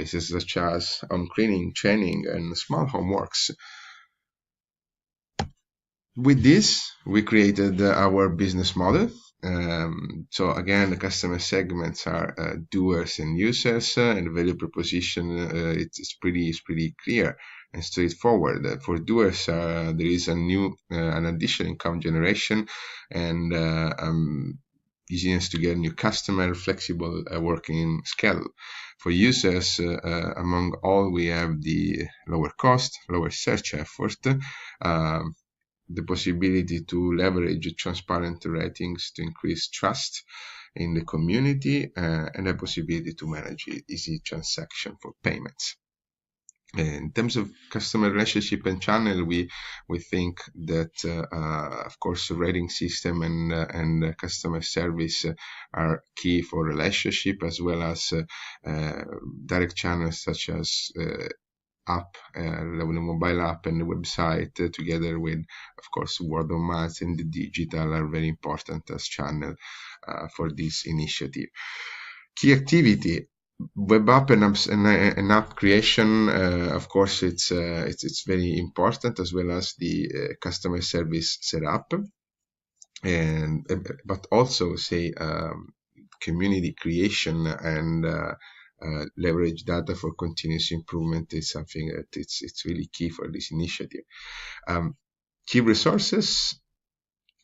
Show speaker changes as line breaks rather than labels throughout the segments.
services such as home cleaning, training, and small homeworks. With this, we created our business model. So again, the customer segments are doers and users, and the value proposition it's pretty clear and straightforward. For doers, there is an additional income generation and easiness to get new customer, flexible working schedule. For users, among all, we have the lower cost, lower search effort, the possibility to leverage transparent ratings to increase trust in the community, and the possibility to manage easy transaction for payments. In terms of customer relationship and channel, we think that of course rating system and customer service are key for relationship, as well as direct channels such as the mobile app and the website, together with, of course, word of mouth and the digital, are very important as channel for this initiative. Key activity: web app and app creation. Of course, it's very important, as well as the customer service setup, and but also say community creation and leverage data for continuous improvement is something that it's really key for this initiative. Key resources: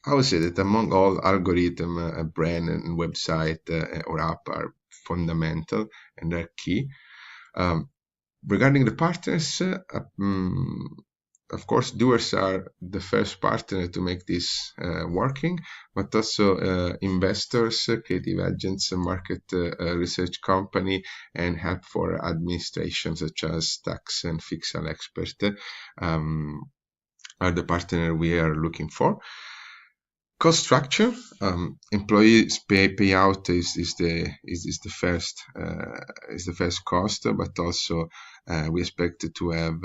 I would say that among all, algorithm, brand, and website or app are fundamental and are key. Regarding the partners, of course, doers are the first partner to make this working, but also investors, creative agents, market research company, and help for administration such as tax and fiscal expert are the partner we are looking for. Cost structure: employees payout is the first cost, but also we expect to have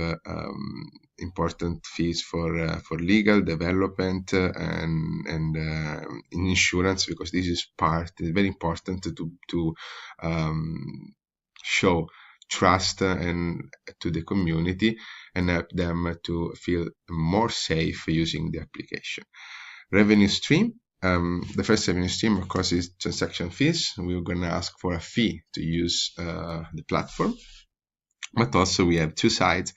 important fees for legal development and insurance, because this is very important to show trust and to the community and help them to feel more safe using the application. Revenue stream: the first revenue stream, of course, is transaction fees. We're going to ask for a fee to use the platform, but also we have two sides.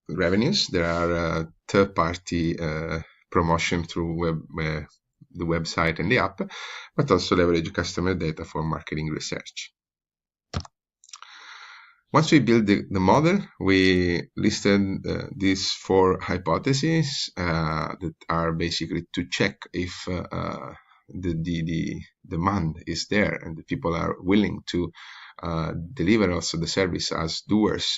Revenues: there are third-party promotion through the website and the app, but also leverage customer data for marketing research. Once we build the model, we listed these 4 hypotheses that are basically to check if the demand is there and the people are willing to deliver also the service as doers.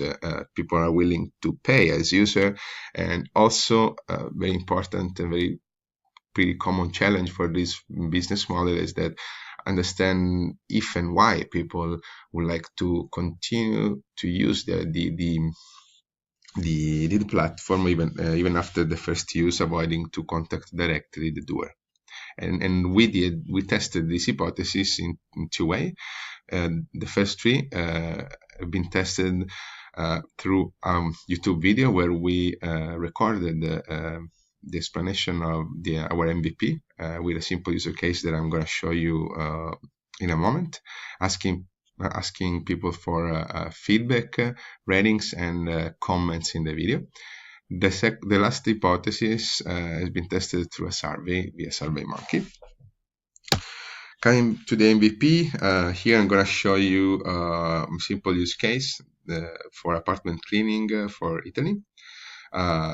People are willing to pay as user, and also very important and pretty common challenge for this business model is that understand if and why people would like to continue to use the platform even after the first use, avoiding to contact directly the doer. And we tested this hypothesis in 2 ways. The first 3 have been tested through YouTube video, where we recorded the explanation of our MVP with a simple user case that I'm going to show you in a moment, asking people for feedback, ratings, and comments in the video. The last hypothesis has been tested through a survey via SurveyMonkey. Coming to the MVP, here I'm going to show you a simple use case for apartment cleaning for Italy.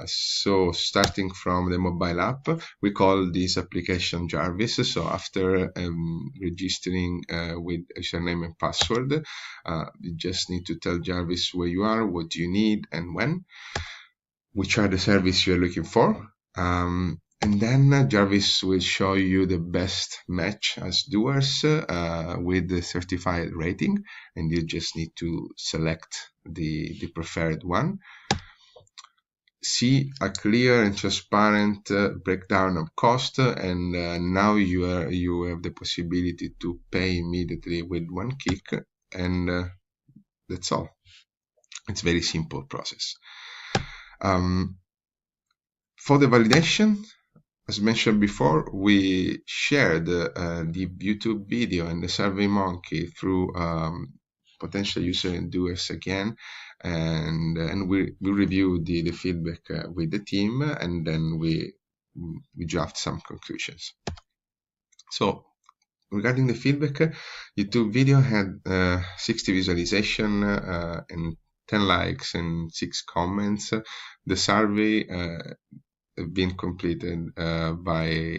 So starting from the mobile app, we call this application Jarvis. So after registering with username and password, you just need to tell Jarvis where you are, what do you need, and when, which are the services you're looking for. And then Jarvis will show you the best match as doers with the certified rating, and you just need to select the preferred one. See a clear and transparent breakdown of cost, and now you have the possibility to pay immediately with 1 click, and that's all. It's a very simple process. For the validation, as mentioned before, we shared the YouTube video and the SurveyMonkey through potential users and doers again, and we reviewed the feedback with the team, and then we draft some conclusions. So regarding the feedback, YouTube video had 60 visualization and 10 likes and 6 comments. The survey been completed by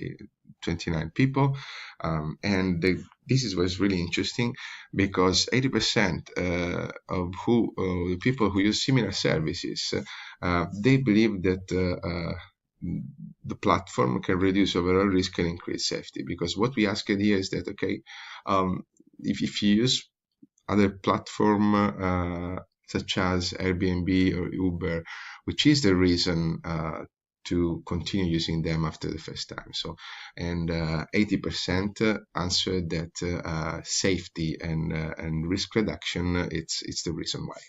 29 people, and this was really interesting because 80% of the people who use similar services, they believe that the platform can reduce overall risk and increase safety. Because what we asked here is that, okay, if you use other platform such as Airbnb or Uber, which is the reason to continue using them after the first time. So, and 80% answered that safety and risk reduction, it's the reason why.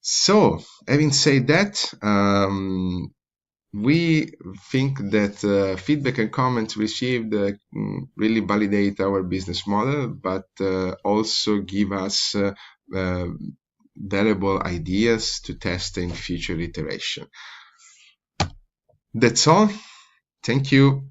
So, having said that, we think that feedback and comments received really validate our business model, but also give us valuable ideas to test in future iteration. That's all. Thank you.